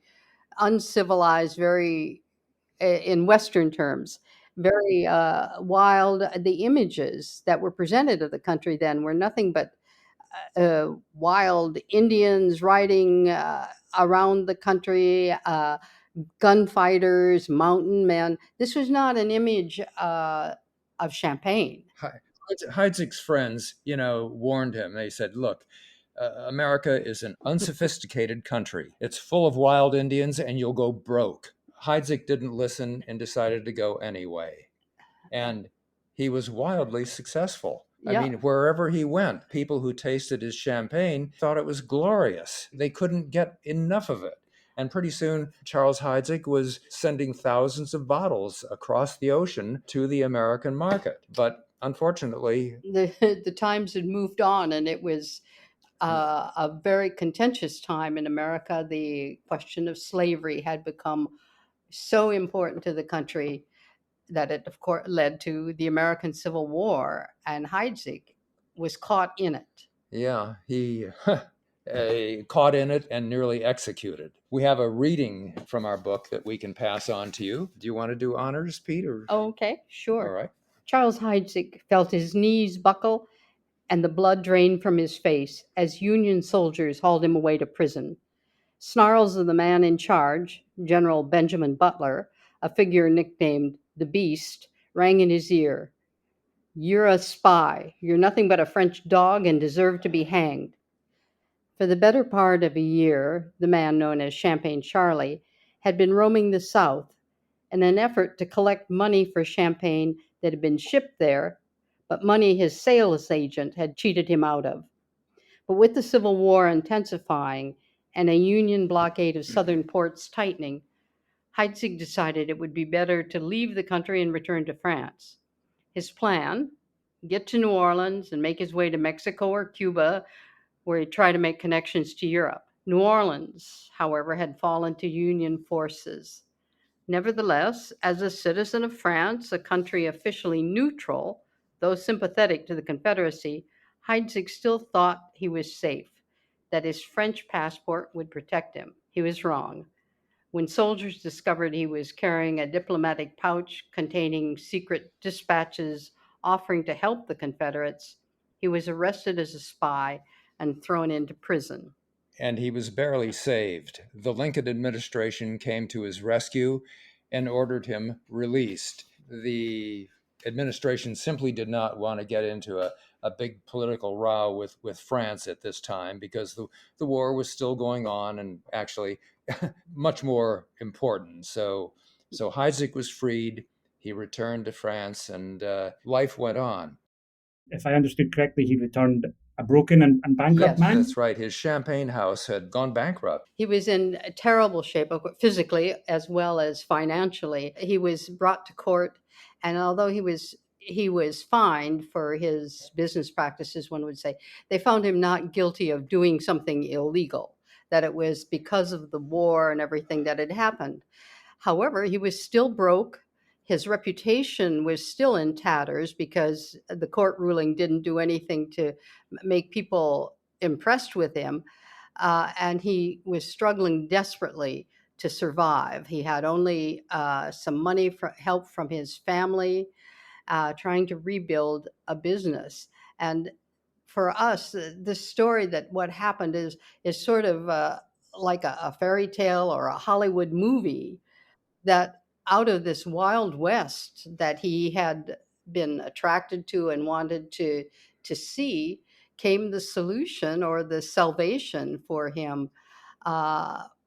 uncivilized, very, in Western terms, very wild. The images that were presented of the country then were nothing but wild Indians riding around the country, gunfighters, mountain men. This was not an image of Champagne. Heidzig's friends, warned him. They said, "Look, America is an unsophisticated country. It's full of wild Indians, and you'll go broke." Heidzig didn't listen and decided to go anyway. And he was wildly successful. Yeah. I mean, wherever he went, people who tasted his champagne thought it was glorious. They couldn't get enough of it. And pretty soon, Charles Heidzig was sending thousands of bottles across the ocean to the American market. But unfortunately, the times had moved on, and it was a very contentious time in America. The question of slavery had become so important to the country that it, of course, led to the American Civil War, and Heidzig was caught in it. Yeah, he caught in it and nearly executed. We have a reading from our book that we can pass on to you. Do you want to do honors, Pete? Or... Okay, sure. All right. Charles Heidzig felt his knees buckle and the blood drain from his face as Union soldiers hauled him away to prison. Snarls of the man in charge, General Benjamin Butler, a figure nicknamed the Beast, rang in his ear. "You're a spy. You're nothing but a French dog and deserve to be hanged." For the better part of a year, the man known as Champagne Charlie had been roaming the South in an effort to collect money for champagne that had been shipped there, but money his sales agent had cheated him out of. But with the Civil War intensifying and a Union blockade of southern ports tightening, Heidzig decided it would be better to leave the country and return to France. His plan, get to New Orleans and make his way to Mexico or Cuba, where he'd try to make connections to Europe. New Orleans, however, had fallen to Union forces. Nevertheless, as a citizen of France, a country officially neutral, though sympathetic to the Confederacy, Heidzig still thought he was safe, that his French passport would protect him. He was wrong. When soldiers discovered he was carrying a diplomatic pouch containing secret dispatches offering to help the Confederates, he was arrested as a spy and thrown into prison. And he was barely saved. The Lincoln administration came to his rescue and ordered him released. The administration simply did not want to get into a big political row with France at this time, because the war was still going on and actually much more important. So Heidzig was freed. He returned to France, and life went on. If I understood correctly, he returned a broken and bankrupt Yes. man? That's right. His champagne house had gone bankrupt. He was in terrible shape, physically as well as financially. He was brought to court, and although he was fined for his business practices, one would say, they found him not guilty of doing something illegal, that it was because of the war and everything that had happened. However, he was still broke. His reputation was still in tatters because the court ruling didn't do anything to make people impressed with him. And he was struggling desperately to survive. He had only some money for help from his family, trying to rebuild a business. And for us, the story that what happened is sort of like a fairy tale or a Hollywood movie, that out of this Wild West that he had been attracted to and wanted to see came the solution or the salvation for him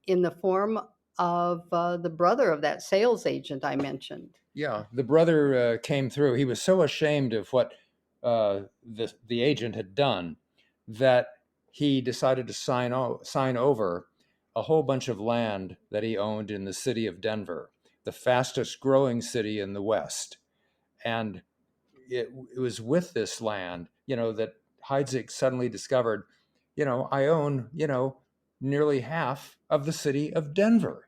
in the form of the brother of that sales agent I mentioned. Yeah, the brother came through. He was so ashamed of what the agent had done, that he decided to sign over a whole bunch of land that he owned in the city of Denver, the fastest growing city in the West. And it was with this land, that Heidsieck suddenly discovered, I own, nearly half of the city of Denver.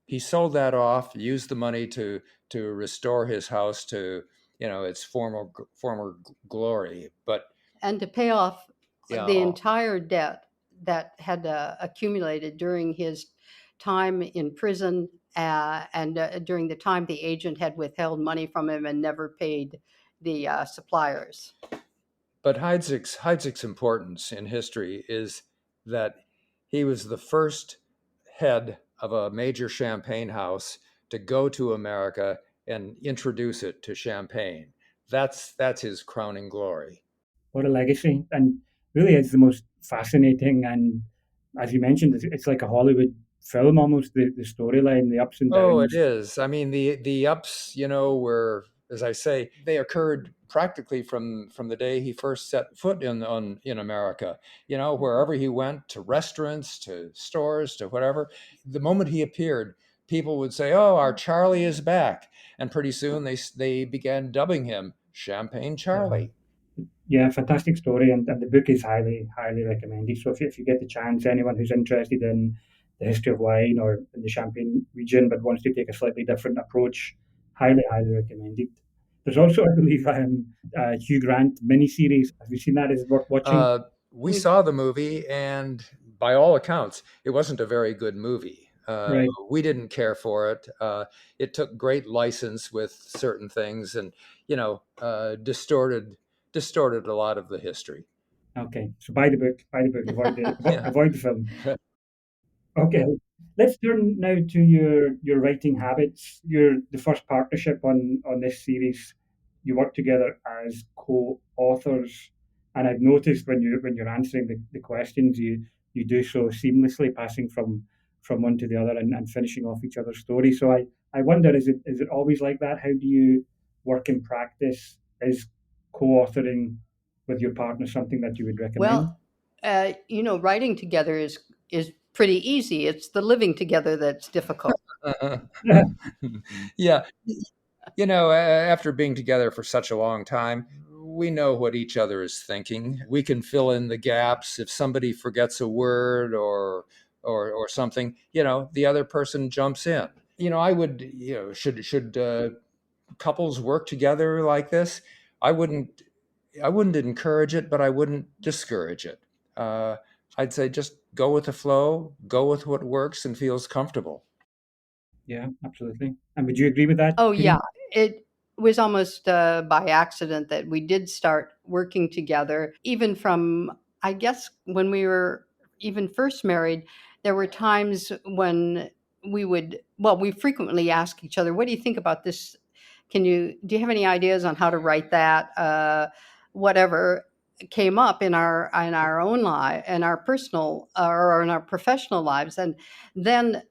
He sold that off, used the money to restore his house to, its former glory. But And to pay off the yeah, entire debt that had accumulated during his time in prison, and during the time the agent had withheld money from him and never paid the suppliers. but Heidsieck's importance in history is that he was the first head of a major champagne house to go to America and introduce it to champagne. That's his crowning glory. What a legacy. And really, it's the most fascinating. And as you mentioned, it's like a Hollywood film almost, the storyline, the ups and Oh, it downs. is. I mean, the ups, were, as I say, they occurred practically from the day he first set foot in America. Wherever he went, to restaurants, to stores, to whatever, the moment he appeared, people would say, "Oh, our Charlie is back," and pretty soon they began dubbing him Champagne Charlie. Yeah, fantastic story, and the book is highly, highly recommended. So if you get the chance, anyone who's interested in the history of wine or in the Champagne region but wants to take a slightly different approach, highly, highly recommended. There's also, I believe, Hugh Grant miniseries. Have you seen that? Is it worth watching? We saw the movie, and by all accounts, it wasn't a very good movie. Right. We didn't care for it. It took great license with certain things, and distorted a lot of the history. Okay. So buy the book. Buy the book. Yeah. Avoid the film. Okay, let's turn now to your writing habits. You're the first partnership on this series. You work together as co-authors, and I've noticed when you're answering the questions, you do so seamlessly, passing from one to the other and finishing off each other's story. So I wonder, is it always like that? How do you work in practice? Is co-authoring with your partner something that you would recommend? Well, writing together is pretty easy. It's the living together that's difficult. Yeah. After being together for such a long time, we know what each other is thinking. We can fill in the gaps if somebody forgets a word or something. The other person jumps in. I would. Should couples work together like this? I wouldn't. I wouldn't encourage it, but I wouldn't discourage it. Uh, I'd say just go with the flow, go with what works and feels comfortable. Yeah, absolutely. And would you agree with that, Oh, Petie? yeah. It was almost by accident that we did start working together, even from, I guess, when we were even first married. There were times when we frequently ask each other, what do you think about this? Do you have any ideas on how to write that? Whatever came up in our own life, in our personal or in our professional lives. And then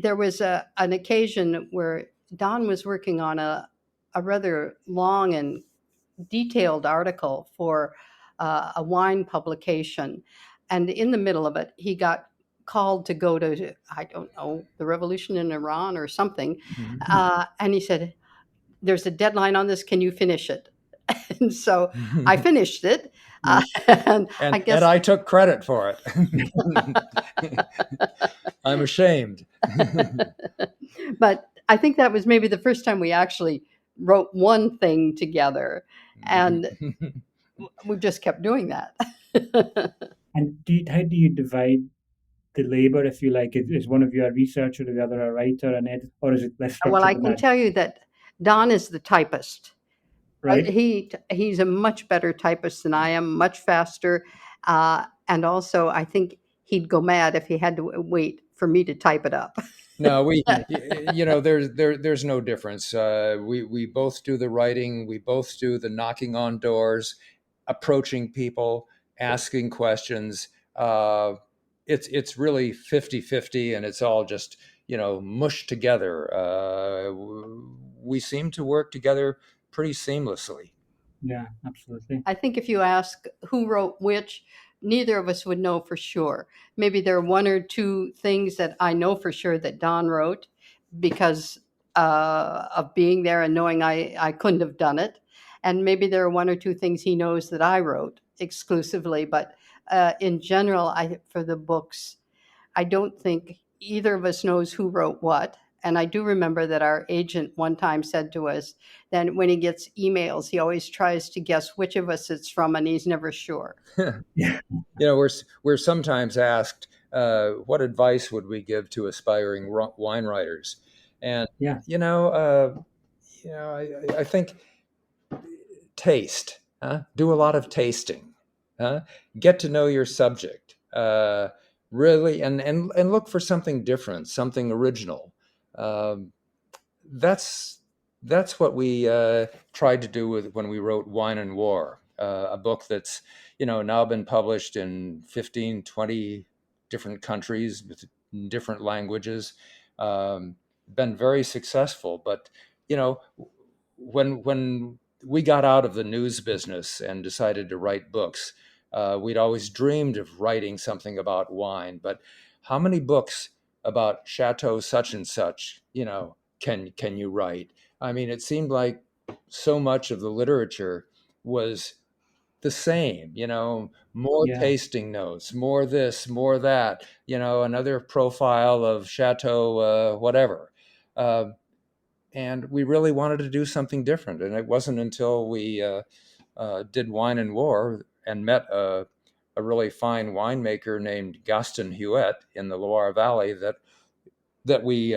there was an occasion where Don was working on a rather long and detailed article for a wine publication. And in the middle of it, he got called to go to, I don't know, the revolution in Iran or something. And he said, there's a deadline on this. Can you finish it? And so I finished it. Nice. And and I guess I took credit for it. I'm ashamed. but I think that was maybe the first time we actually wrote one thing together, and we just kept doing that. And how do you divide the labor, if you like? Is one of you a researcher, the other a writer, an editor, or is it less Well, structured I than can that? tell you that Don is the typist. Right? He's a much better typist than I am, much faster, and also I think he'd go mad if he had to wait for me to type it up. No, there's no difference. We both do the writing. We both do the knocking on doors, approaching people, asking questions. It's really 50-50, and it's all just, mushed together. We seem to work together pretty seamlessly. Yeah, absolutely. I think if you ask who wrote which, neither of us would know for sure. Maybe there are one or two things that I know for sure that Don wrote because of being there and knowing I couldn't have done it. And maybe there are one or two things he knows that I wrote exclusively. But in general, for the books, I don't think either of us knows who wrote what. And I do remember that our agent one time said to us that when he gets emails, he always tries to guess which of us it's from, and he's never sure. Yeah, We're sometimes asked, what advice would we give to aspiring wine writers? And yeah, I think taste. Do a lot of tasting. Get to know your subject. Really, and look for something different, something original. Um, that's what we tried to do with when we wrote Wine and War, a book that's now been published in 15, 20 different countries with different languages. Been very successful, but you know when we got out of the news business and decided to write books, we'd always dreamed of writing something about wine, but how many books about Chateau such and such can you write? I mean, it seemed like so much of the literature was the same, more yeah, tasting notes, more this, more that, another profile of Chateau, whatever. Uh, and we really wanted to do something different. And it wasn't until we did Wine and War and met a really fine winemaker named Gaston Huet in the Loire Valley that we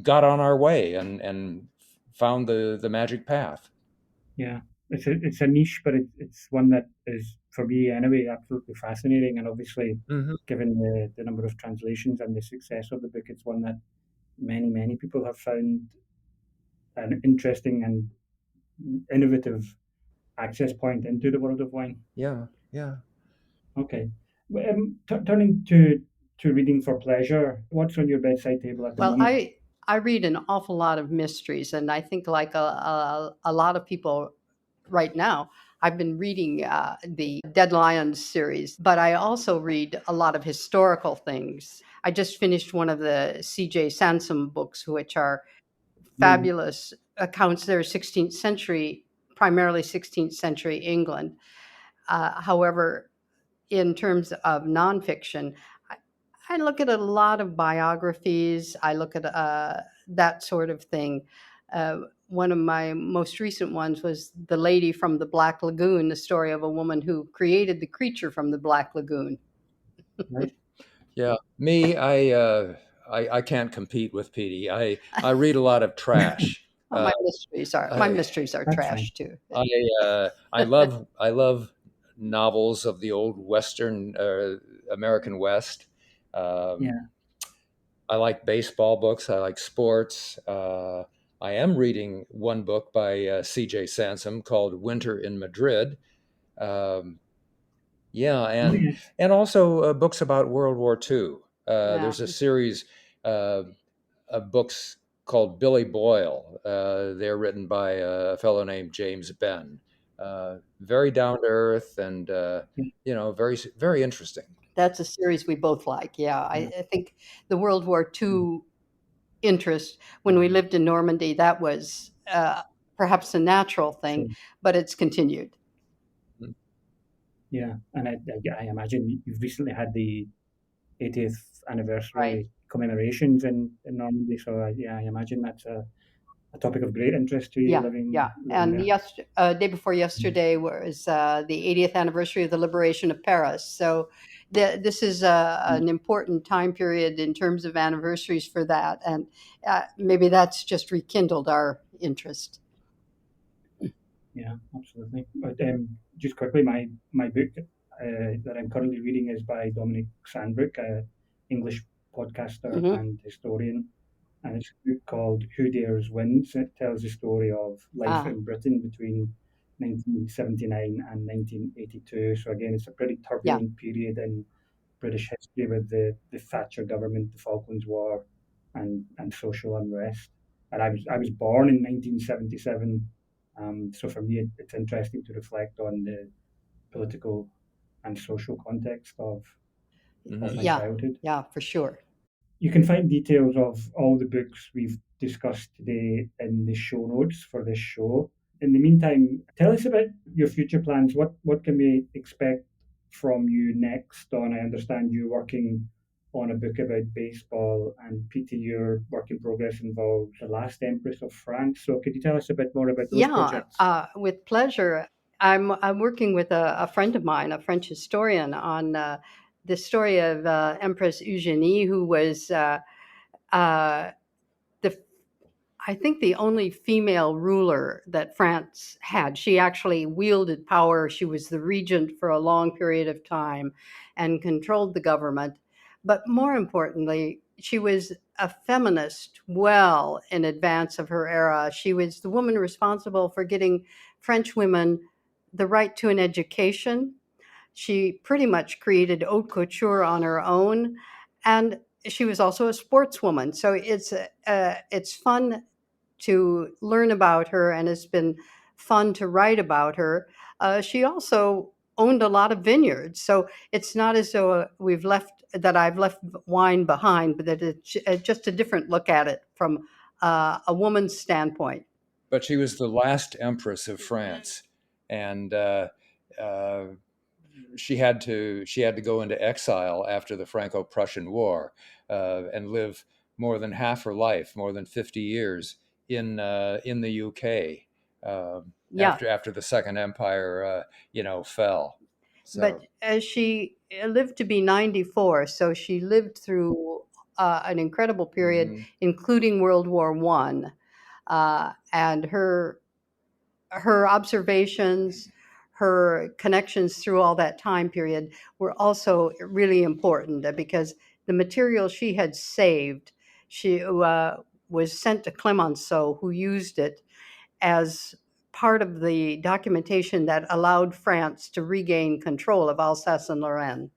got on our way and found the magic path. yeah. It's a niche, but it's one that is, for me anyway, absolutely fascinating. And obviously, Mm-hmm. given the number of translations and the success of the book, it's one that many people have found an interesting and innovative access point into the world of wine. Yeah, yeah. Okay. Turning to reading for pleasure, what's on your bedside table at the Well, moment? I read an awful lot of mysteries, and I think like a lot of people right now, I've been reading the Dead Lions series, but I also read a lot of historical things. I just finished one of the C.J. Sansom books, which are Mm, fabulous accounts. They're 16th century, primarily 16th century England. However, in terms of nonfiction, I, I look at a lot of biographies. I look at that sort of thing. One of my most recent ones was The Lady from the Black Lagoon, the story of a woman who created the creature from the Black Lagoon. right. Yeah, me, I can't compete with Petey. I read a lot of trash. Oh, Uh, my I mysteries are That's fine. trash too. I love novels of the old Western American West. Um, Yeah. I like baseball books. I like sports. I am reading one book by C.J. Sansom called Winter in Madrid. Um, Yeah, Oh, and yes. and also books about World War II. Yeah, There's a series uh, of books called Billy Boyle. They're written by a fellow named James Benn. Very down to earth and very very interesting. that's a series we both like. Yeah, Yeah. I think the World War Mm, II interest when we lived in Normandy, that was perhaps a natural thing, sure. but it's continued. Mm. Yeah. And I imagine you've recently had the 80th Right. anniversary commemorations in Normandy. So yeah, I imagine that's a topic of great interest to you Yeah, living yeah. living And there. day before Mm, yesterday was the 80th anniversary of the liberation of Paris. So this is mm, an important time period in terms of anniversaries for that, and maybe that's just rekindled our interest. yeah, absolutely. But just quickly, my book that I'm currently reading is by Dominic Sandbrook, a English podcaster Hmm. and historian, and it's a book called Who Dares Wins. It tells the story of life Ah, in Britain between 1979 and 1982. So again, it's a pretty yeah, turbulent period in British history with the Thatcher government, the Falklands War, and social unrest. And I was born in 1977, So for me, it's interesting to reflect on the political and social context of my Yeah, childhood. yeah, for sure. You can find details of all the books we've discussed today in the show notes for this show. In the meantime, tell us about your future plans. What can we expect from you next? Don, I understand you're working on a book about baseball, and Petie, your work in progress involves the last Empress of France. So could you tell us a bit more about those Yeah, projects? with pleasure. I'm working with a friend of mine, a French historian, on the story of Empress Eugenie, who was uh, the I think the only female ruler that France had. She actually wielded power. She was the regent for a long period of time and controlled the government. But more importantly, she was a feminist well in advance of her era. She was the woman responsible for getting French women the right to an education. She pretty much created haute couture on her own. And she was also a sportswoman. So it's fun to learn about her, and it's been fun to write about her. She also owned a lot of vineyards, so it's not as though I've left wine behind, but that it's just a different look at it from a woman's standpoint. But she was the last empress of France, and uh, she had to go into exile after the Franco-Prussian War and live more than half her life, more than 50 years in the UK Yeah, after the Second Empire fell. So but she lived to be 94, so she lived through an incredible period, mhm. including World War One, and her observations, her connections through all that time period were also really important because the material she had saved, she was sent to Clemenceau, who used it as part of the documentation that allowed France to regain control of Alsace and Lorraine.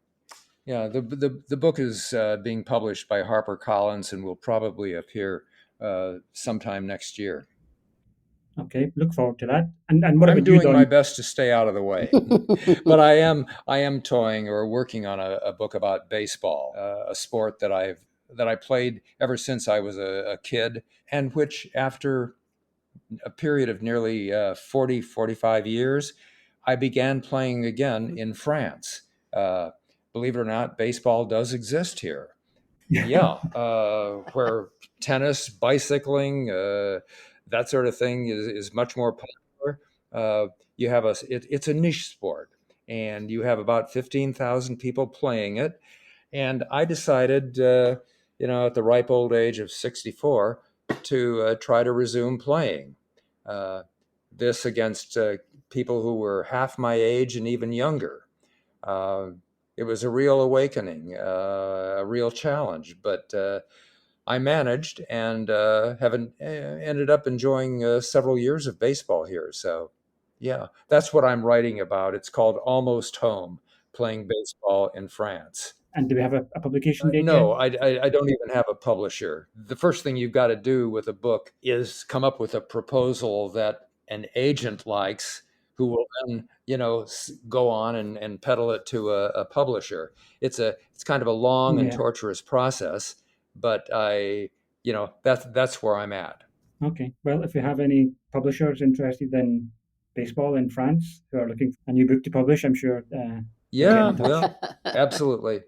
Yeah, the book is being published by HarperCollins and will probably appear sometime next year. Okay, look forward to that. And what I'm about you, doing my Don? best to stay out of the way, but I am toying or working on a book about baseball, a sport that I played ever since I was a kid, and which after a period of nearly 45 years, I began playing again in France. Uh, Believe it or not, baseball does exist here. Yeah, where tennis, bicycling, that sort of thing is much more popular. You have it's a niche sport, and you have about 15,000 people playing it. And I decided, at the ripe old age of 64, to try to resume playing. Uh, this against people who were half my age and even younger. Uh, it was a real awakening, a real challenge, but I managed and have ended up enjoying several years of baseball here. So, yeah, that's what I'm writing about. It's called Almost Home, playing baseball in France. And do we have a publication date yet? No, I don't even have a publisher. The first thing you've got to do with a book is come up with a proposal that an agent likes, who will then, go on and peddle it to a publisher. It's kind of a long and Yeah. torturous process, but that's where I'm at. Okay. Well, if you have any publishers interested in baseball in France who are looking for a new book to publish, I'm sure they'll get Yeah, in touch. well, absolutely.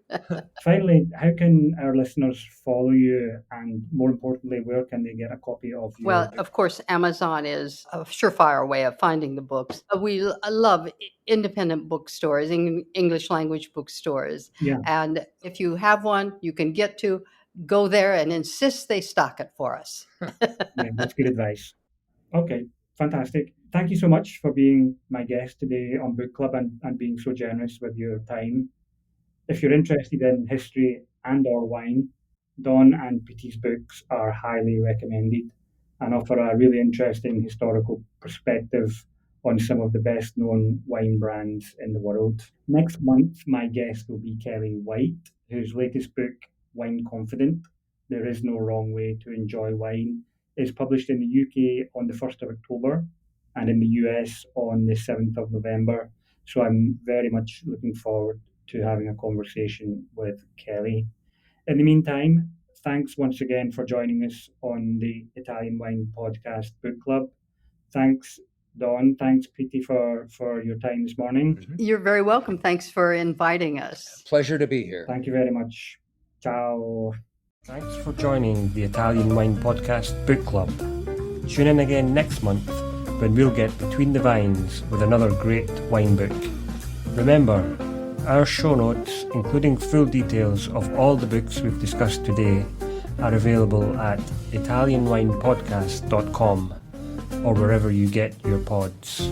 Finally, how can our listeners follow you? And more importantly, where can they get a copy of your Well, book? of course, Amazon is a surefire way of finding the books. We love independent bookstores, English language bookstores. Yeah, And if you have one you can get to, go there and insist they stock it for us. yeah, that's good advice. Okay, fantastic. Thank you so much for being my guest today on Book Club and being so generous with your time. If you're interested in history and or wine, Don and Petie's books are highly recommended and offer a really interesting historical perspective on some of the best known wine brands in the world. Next month, my guest will be Kelly White, whose latest book, Wine Confident, There Is No Wrong Way to Enjoy Wine, is published in the UK on the 1st of October. and in the US on the 7th of November. So I'm very much looking forward to having a conversation with Kelly. In the meantime, thanks once again for joining us on the Italian Wine Podcast Book Club. Thanks, Don. Thanks, Petie, for your time this morning. You're very welcome. Thanks for inviting us. Pleasure to be here. Thank you very much. Ciao. Thanks for joining the Italian Wine Podcast Book Club. Tune in again next month when we'll get between the vines with another great wine book. Remember, our show notes, including full details of all the books we've discussed today, are available at italianwinepodcast.com or wherever you get your pods.